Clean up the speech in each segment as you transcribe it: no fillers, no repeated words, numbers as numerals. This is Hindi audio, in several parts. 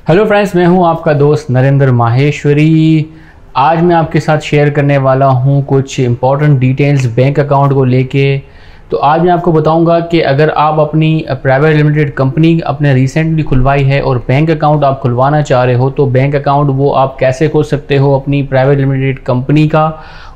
हेलो फ्रेंड्स, मैं हूं आपका दोस्त नरेंद्र माहेश्वरी। आज मैं आपके साथ शेयर करने वाला हूं कुछ इंपॉर्टेंट डिटेल्स बैंक अकाउंट को लेके। तो आज मैं आपको बताऊंगा कि अगर आप अपनी प्राइवेट लिमिटेड कंपनी अपने रिसेंटली खुलवाई है और बैंक अकाउंट आप खुलवाना चाह रहे हो तो बैंक अकाउंट वो आप कैसे खोल सकते हो अपनी प्राइवेट लिमिटेड कंपनी का।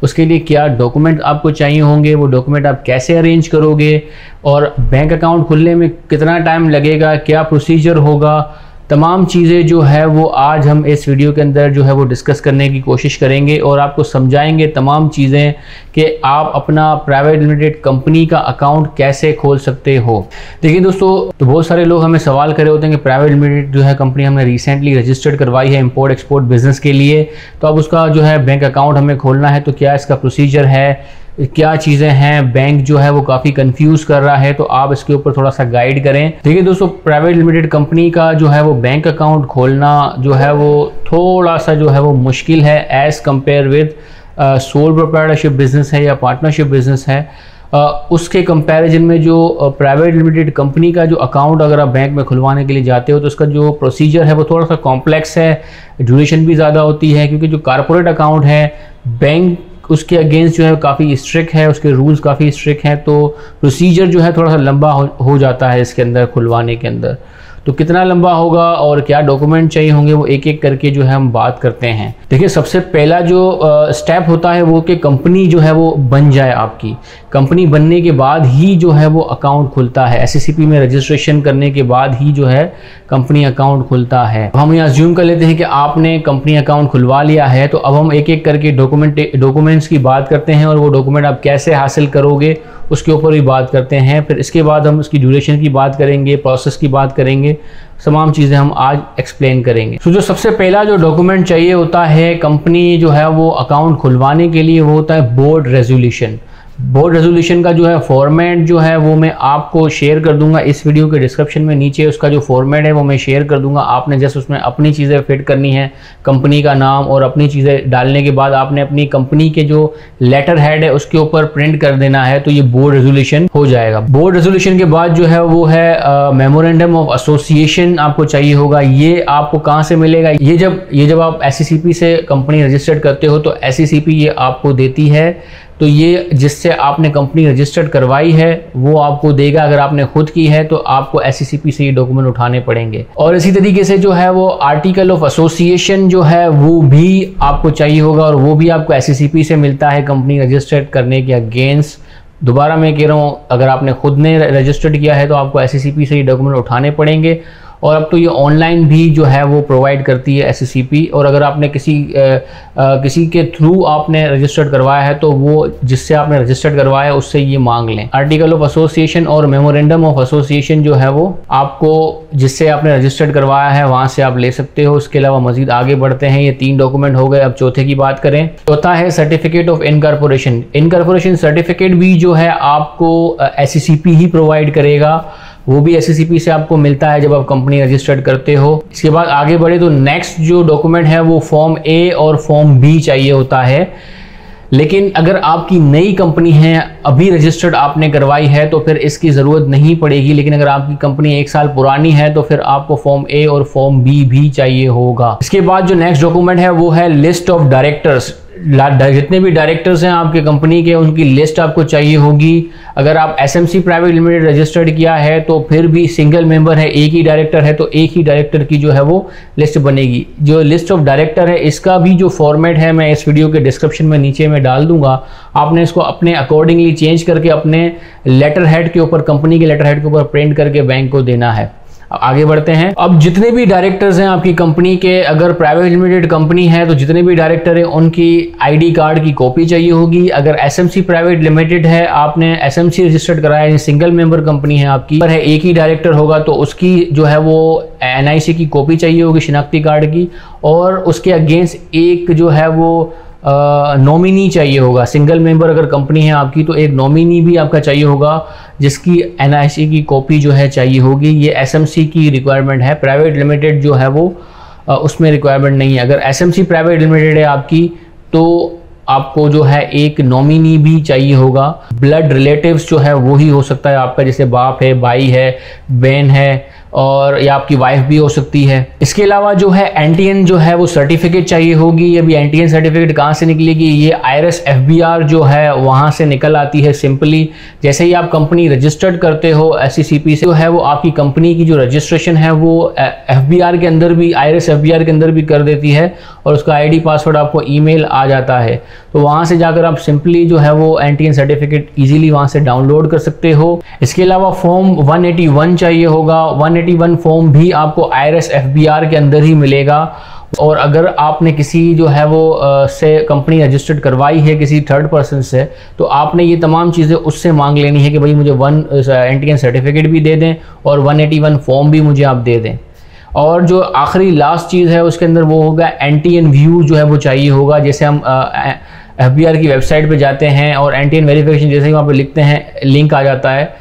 उसके लिए क्या डॉक्यूमेंट आपको चाहिए होंगे, वो डॉक्यूमेंट आप कैसे अरेंज करोगे और बैंक अकाउंट खुलने में कितना टाइम लगेगा, क्या प्रोसीजर होगा, तमाम चीज़ें जो है वो आज हम इस वीडियो के अंदर जो है वो डिस्कस करने की कोशिश करेंगे और आपको समझाएंगे तमाम चीज़ें कि आप अपना प्राइवेट लिमिटेड कंपनी का अकाउंट कैसे खोल सकते हो। देखिए दोस्तों, तो बहुत सारे लोग हमें सवाल करे होते हैं कि प्राइवेट लिमिटेड जो है कंपनी हमने रिसेंटली रजिस्टर्ड करवाई है इंपोर्ट एक्सपोर्ट बिजनेस के लिए, तो अब उसका जो है बैंक अकाउंट हमें खोलना है, तो क्या इसका प्रोसीजर है, क्या चीज़ें हैं। बैंक जो है वो काफ़ी कंफ्यूज कर रहा है, तो आप इसके ऊपर थोड़ा सा गाइड करें। देखिए दोस्तों, प्राइवेट लिमिटेड कंपनी का जो है वो बैंक अकाउंट खोलना जो है वो थोड़ा सा जो है वो मुश्किल है as compare with sole proprietorship business है या पार्टनरशिप बिजनेस है। उसके कंपैरिजन में जो प्राइवेट लिमिटेड कंपनी का जो अकाउंट अगर आप बैंक में खुलवाने के लिए जाते हो तो उसका जो प्रोसीजर है वो थोड़ा सा कॉम्प्लेक्स है, ड्यूरेशन भी ज़्यादा होती है, क्योंकि जो कॉर्पोरेट अकाउंट है बैंक उसके अगेंस्ट जो है काफ़ी स्ट्रिक्ट है, उसके रूल्स काफ़ी स्ट्रिक्ट हैं, तो प्रोसीजर जो है थोड़ा सा लंबा हो जाता है इसके अंदर खुलवाने के अंदर। तो कितना लंबा होगा और क्या डॉक्यूमेंट चाहिए होंगे वो एक एक करके जो है हम बात करते हैं। देखिए, सबसे पहला जो स्टेप होता है वो कि कंपनी जो है वो बन जाए। आपकी कंपनी बनने के बाद ही जो है वो अकाउंट खुलता है, एससीसीपी में रजिस्ट्रेशन करने के बाद ही जो है कंपनी अकाउंट खुलता है। हम ये अज्यूम कर लेते हैं कि आपने कंपनी अकाउंट खुलवा लिया है, तो अब हम एक एक करके डॉक्यूमेंट्स की बात करते हैं और वो डॉक्यूमेंट आप कैसे हासिल करोगे उसके ऊपर भी बात करते हैं। फिर इसके बाद हम उसकी ड्यूरेशन की बात करेंगे, प्रोसेस की बात करेंगे, तमाम चीज़ें हम आज एक्सप्लेन करेंगे। तो जो सबसे पहला जो डॉक्यूमेंट चाहिए होता है कंपनी जो है वो अकाउंट खुलवाने के लिए, वो होता है बोर्ड रेजोल्यूशन। बोर्ड रेजोल्यूशन का जो है फॉर्मेट जो है वो मैं आपको शेयर कर दूंगा इस वीडियो के डिस्क्रिप्शन में। नीचे उसका जो फॉर्मेट है वो मैं शेयर कर दूंगा। आपने जस्ट उसमें अपनी चीज़ें फिट करनी है, कंपनी का नाम और अपनी चीज़ें डालने के बाद आपने अपनी कंपनी के जो लेटर हेड है उसके ऊपर प्रिंट कर देना है, तो ये बोर्ड रेजोल्यूशन हो जाएगा। बोर्ड रेजोल्यूशन के बाद जो है वो है मेमोरेंडम ऑफ एसोसिएशन आपको चाहिए होगा। ये आपको कहाँ से मिलेगा? ये जब आप एससीसीपी से कंपनी रजिस्टर्ड करते हो तो एससीसीपी ये आपको देती है, तो ये जिससे आपने कंपनी रजिस्टर्ड करवाई है वो आपको देगा। अगर आपने खुद की है तो आपको एससीसीपी से ये डॉक्यूमेंट उठाने पड़ेंगे। और इसी तरीके से जो है वो आर्टिकल ऑफ एसोसिएशन जो है वो भी आपको चाहिए होगा और वो भी आपको एससीसीपी से मिलता है कंपनी रजिस्टर्ड करने के अगेंस्ट। दोबारा मैं कह रहा हूँ, अगर आपने खुद ने रजिस्टर्ड किया है तो आपको एससीसीपी से ये डॉक्यूमेंट उठाने पड़ेंगे। और अब तो ये ऑनलाइन भी जो है वो प्रोवाइड करती है एससीसीपी। और अगर आपने किसी के थ्रू आपने रजिस्टर्ड करवाया है तो वो जिससे आपने रजिस्टर्ड करवाया है उससे ये मांग लें। आर्टिकल ऑफ एसोसिएशन और मेमोरेंडम ऑफ एसोसिएशन जो है वो आपको जिससे आपने रजिस्टर्ड करवाया है वहाँ से आप ले सकते हो। इसके अलावा मजीद आगे बढ़ते हैं। ये 3 डॉक्यूमेंट हो गए। अब चौथे की बात करें। चौथा है certificate of incorporation. Incorporation certificate भी जो है आपको एससीसीपी ही प्रोवाइड करेगा, वो भी एससीसीपी से आपको मिलता है जब आप कंपनी रजिस्टर्ड करते हो। इसके बाद आगे बढ़े तो नेक्स्ट जो डॉक्यूमेंट है वो फॉर्म ए और फॉर्म बी चाहिए होता है। लेकिन अगर आपकी नई कंपनी है, अभी रजिस्टर्ड आपने करवाई है, तो फिर इसकी ज़रूरत नहीं पड़ेगी। लेकिन अगर आपकी कंपनी 1 साल पुरानी है तो फिर आपको फॉर्म ए और फॉर्म बी भी चाहिए होगा। इसके बाद जो नेक्स्ट डॉक्यूमेंट है वो है लिस्ट ऑफ डायरेक्टर्स। जितने भी डायरेक्टर्स हैं आपके कंपनी के उनकी लिस्ट आपको चाहिए होगी। अगर आप एसएमसी प्राइवेट लिमिटेड रजिस्टर्ड किया है तो फिर भी सिंगल मेंबर है, एक ही डायरेक्टर है, तो एक ही डायरेक्टर की जो है वो लिस्ट बनेगी। जो लिस्ट ऑफ डायरेक्टर है इसका भी जो फॉर्मेट है मैं इस वीडियो के डिस्क्रिप्शन में नीचे में डाल दूंगा। आपने इसको अपने अकॉर्डिंगली चेंज करके अपने लेटर हेड के ऊपर, कंपनी के लेटर हेड के ऊपर प्रिंट करके बैंक को देना है। आगे बढ़ते हैं। अब जितने भी डायरेक्टर्स हैं आपकी कंपनी के, अगर प्राइवेट लिमिटेड कंपनी है तो जितने भी डायरेक्टर हैं उनकी आईडी कार्ड की कॉपी चाहिए होगी। अगर एसएमसी प्राइवेट लिमिटेड है, आपने एसएमसी रजिस्टर्ड कराया, सिंगल मेंबर कंपनी है आपकी, पर है एक ही डायरेक्टर होगा तो उसकी जो है वो एनआईसी की कॉपी चाहिए होगी, शिनाख्ती कार्ड की। और उसके अगेंस्ट एक जो है वो नॉमिनी चाहिए होगा। सिंगल मेंबर अगर कंपनी है आपकी तो एक नॉमिनी भी आपका चाहिए होगा जिसकी एनआईसी की कॉपी जो है चाहिए होगी। ये एसएमसी की रिक्वायरमेंट है, प्राइवेट लिमिटेड जो है वो उसमें रिक्वायरमेंट नहीं है। अगर एसएमसी प्राइवेट लिमिटेड है आपकी तो आपको जो है एक नॉमिनी भी चाहिए होगा। ब्लड रिलेटिव्स जो है वो ही हो सकता है आपका, जैसे बाप है, भाई है, बहन है, और या आपकी वाइफ भी हो सकती है। इसके अलावा जो है एनटीएन जो है वो सर्टिफिकेट चाहिए होगी। अभी एनटीएन सर्टिफिकेट कहाँ से निकलेगी, ये आईआरएस एफबीआर जो है वहाँ से निकल आती है। सिंपली जैसे ही आप कंपनी रजिस्टर्ड करते हो एससीसीपी से, जो है वो आपकी कंपनी की जो रजिस्ट्रेशन है वो एफबीआर के अंदर भी, आईआरएस एफबीआर के अंदर भी कर देती है और उसका आईडी पासवर्ड आपको ईमेल आ जाता है। तो वहाँ से जाकर आप सिंपली जो है वो एनटीएन सर्टिफिकेट इजीली वहाँ से डाउनलोड कर सकते हो। इसके अलावा फॉर्म 181 चाहिए होगा। 181 फॉर्म भी आपको आईआरएस एफबीआर के अंदर ही मिलेगा। और अगर आपने किसी जो है वो से कंपनी रजिस्टर्ड करवाई है किसी थर्ड पर्सन से, तो आपने ये तमाम चीज़ें उससे मांग लेनी है कि भाई मुझे एनटीएन सर्टिफिकेट भी दे दें और 181 फॉर्म भी मुझे आप दे दें। और जो आखिरी लास्ट चीज़ है उसके अंदर वो होगा एनटीएन व्यू जो है वो चाहिए होगा। जैसे हम एफबीआर की वेबसाइट पे जाते हैं और एनटीएन वेरिफिकेशन जैसे ही वहाँ पे लिखते हैं, लिंक आ जाता है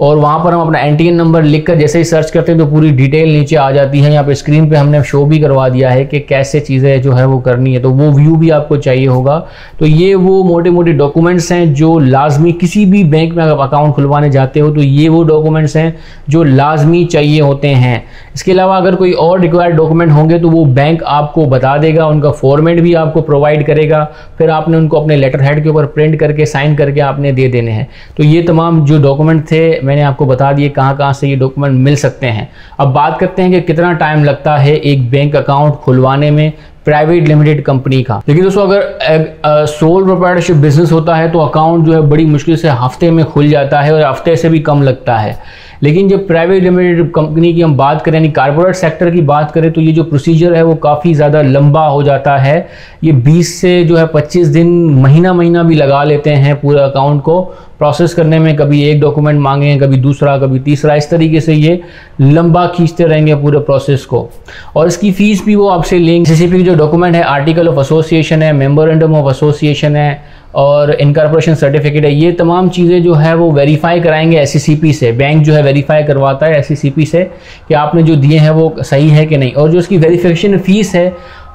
और वहाँ पर हम अपना एनटीएन नंबर लिखकर जैसे ही सर्च करते हैं तो पूरी डिटेल नीचे आ जाती है। यहाँ पे स्क्रीन पे हमने शो भी करवा दिया है कि कैसे चीज़ें जो है वो करनी है, तो वो व्यू भी आपको चाहिए होगा। तो ये वो मोटे मोटे डॉक्यूमेंट्स हैं जो लाजमी, किसी भी बैंक में अगर अकाउंट खुलवाने जाते हो तो ये वो डॉक्यूमेंट्स हैं जो लाजमी चाहिए होते हैं। इसके अलावा अगर कोई और रिक्वायर्ड डॉक्यूमेंट होंगे तो वो बैंक आपको बता देगा, उनका फॉर्मेट भी आपको प्रोवाइड करेगा, फिर आपने उनको अपने लेटर हेड के ऊपर प्रिंट करके साइन करके आपने दे देने हैं। तो ये तमाम जो डॉक्यूमेंट थे मैंने आपको बता दिए कहाँ कहाँ से ये डॉक्यूमेंट मिल सकते हैं। अब बात करते हैं कि कितना टाइम लगता है एक बैंक अकाउंट खुलवाने में प्राइवेट लिमिटेड कंपनी का। लेकिन दोस्तों अगर सोल प्रोप्राइटरशिप बिजनेस होता है तो अकाउंट जो है बड़ी मुश्किल से हफ्ते में खुल जाता है और हफ्ते से भी कम लगता है। लेकिन जब प्राइवेट लिमिटेड कंपनी की हम बात करें, यानी कारपोरेट सेक्टर की बात करें, तो ये जो प्रोसीजर है वो काफ़ी ज़्यादा लंबा हो जाता है। ये 20 से जो है 25 दिन, महीना भी लगा लेते हैं पूरे अकाउंट को प्रोसेस करने में। कभी एक डॉक्यूमेंट मांगें, कभी दूसरा, कभी तीसरा, इस तरीके से ये लंबा खींचते रहेंगे पूरे प्रोसेस को। और इसकी फ़ीस भी वो आपसे लेंगे। एससीसीपी की जो डॉक्यूमेंट है, आर्टिकल ऑफ एसोसिएशन है, मेमोरेंडम ऑफ एसोसिएशन है और इनकॉर्पोरेशन सर्टिफिकेट है, ये तमाम चीज़ें जो है वो वेरीफाई कराएंगे एससीसीपी से। बैंक जो है वेरीफाई करवाता है एससीसीपी से कि आपने जो दिए हैं वो सही है कि नहीं। और जो उसकी वेरिफिकेशन फ़ीस है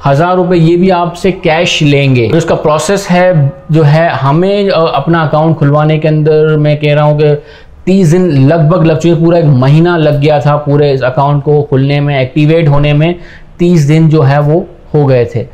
1000 रुपये, ये भी आपसे कैश लेंगे। तो उसका प्रोसेस है जो है, हमें अपना अकाउंट खुलवाने के अंदर मैं कह रहा हूँ कि 30 दिन लगभग लग चुके, पूरा 1 महीना लग गया था पूरे इस अकाउंट को खुलने में, एक्टिवेट होने में 30 दिन जो है वो हो गए थे।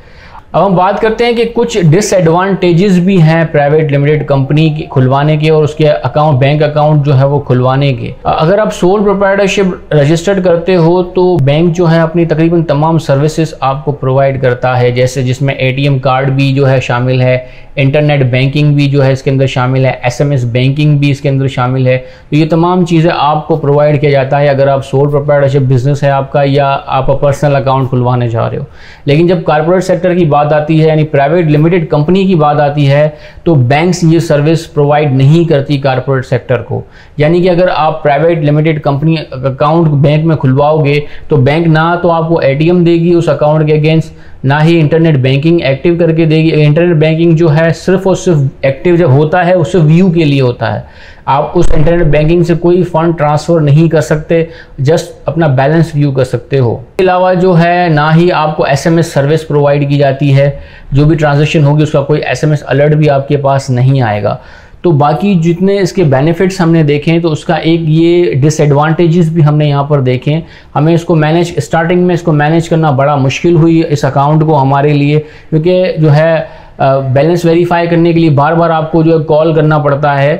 अब हम बात करते हैं कि कुछ डिसएडवांटेजेस भी हैं प्राइवेट लिमिटेड कंपनी के खुलवाने के और उसके अकाउंट, बैंक अकाउंट जो है वो खुलवाने के। अगर आप सोल प्रोप्राइटरशिप रजिस्टर्ड करते हो तो बैंक जो है अपनी तकरीबन तमाम सर्विसेज आपको प्रोवाइड करता है, जैसे जिसमें एटीएम कार्ड भी जो है शामिल है, इंटरनेट बैंकिंग भी जो है इसके अंदर शामिल है, एसएमएस बैंकिंग भी इसके अंदर शामिल है। तो ये तमाम चीज़ें आपको प्रोवाइड किया जाता है अगर आप सोल प्रोप्राइटरशिप बिजनेस है आपका या आप पर्सनल अकाउंट खुलवाने जा रहे हो। लेकिन जब कॉर्पोरेट सेक्टर की बात आती है, यानी प्राइवेट लिमिटेड कंपनी की बात आती है, तो बैंक्स ये सर्विस प्रोवाइड नहीं करती कॉर्पोरेट सेक्टर को। यानी कि अगर आप private limited company account bank में खुलवाओगे तो बैंक ना तो आपको एटीएम देगी उस अकाउंट के अगेंस्ट, ना ही इंटरनेट बैंकिंग एक्टिव करके देगी। इंटरनेट बैंकिंग जो है सिर्फ और सिर्फ एक्टिव जब होता है उससे व्यू के लिए होता है। आप उस इंटरनेट बैंकिंग से कोई फंड ट्रांसफ़र नहीं कर सकते, जस्ट अपना बैलेंस व्यू कर सकते हो। इसके अलावा जो है ना ही आपको एसएमएस सर्विस प्रोवाइड की जाती है, जो भी ट्रांजैक्शन होगी उसका कोई एसएमएस अलर्ट भी आपके पास नहीं आएगा। तो बाकी जितने इसके बेनिफिट्स हमने देखें तो उसका एक ये डिसएडवांटेजेस भी हमने यहाँ पर देखें। हमें इसको स्टार्टिंग में इसको मैनेज करना बड़ा मुश्किल हुई इस अकाउंट को हमारे लिए, क्योंकि जो है बैलेंस वेरीफाई करने के लिए बार बार आपको जो है कॉल करना पड़ता है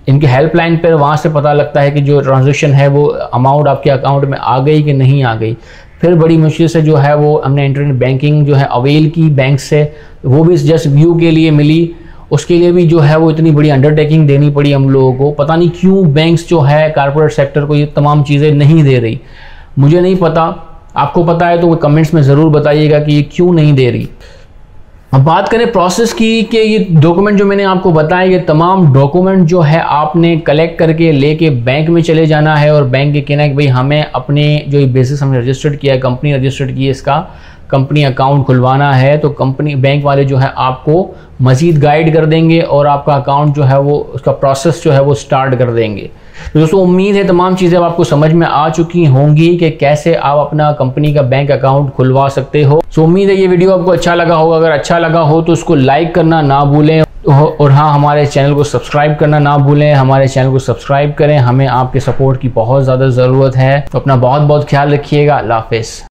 इनके हेल्पलाइन पर। वहाँ से पता लगता है कि जो ट्रांजैक्शन है वो अमाउंट आपके अकाउंट में आ गई कि नहीं आ गई। फिर बड़ी मुश्किल से जो है वो हमने इंटरनेट बैंकिंग जो है अवेल की बैंक से, वो भी जस्ट व्यू के लिए मिली। उसके लिए भी जो है वो इतनी बड़ी अंडरटेकिंग देनी पड़ी हम लोगों को। पता नहीं क्यों बैंक्स जो है कॉर्पोरेट सेक्टर को ये तमाम चीज़ें नहीं दे रही, मुझे नहीं पता। आपको पता है तो वो कमेंट्स में ज़रूर बताइएगा कि ये क्यों नहीं दे रही। अब बात करें प्रोसेस की कि ये डॉक्यूमेंट जो मैंने आपको बताया, ये तमाम डॉक्यूमेंट जो है आपने कलेक्ट करके लेके बैंक में चले जाना है और बैंक के कहना है कि भाई हमें अपने जो ये बिजनेस हमने रजिस्टर्ड किया है, कंपनी रजिस्टर्ड की है, इसका कंपनी अकाउंट खुलवाना है। तो कंपनी बैंक वाले जो है आपको मज़ीद गाइड कर देंगे और आपका अकाउंट जो है वो उसका प्रोसेस जो है वो स्टार्ट कर देंगे। तो दोस्तों उम्मीद है तमाम चीज़ें अब आपको समझ में आ चुकी होंगी कि कैसे आप अपना कंपनी का बैंक अकाउंट खुलवा सकते हो। सो उम्मीद है ये वीडियो आपको अच्छा लगा होगा। अगर अच्छा लगा हो तो उसको लाइक करना ना भूलें और हाँ, हमारे चैनल को सब्सक्राइब करना ना भूलें। हमारे चैनल को सब्सक्राइब करें, हमें आपके सपोर्ट की बहुत ज़्यादा ज़रूरत है। तो अपना बहुत बहुत ख्याल रखिएगा। अल्लाह हाफ़िज़।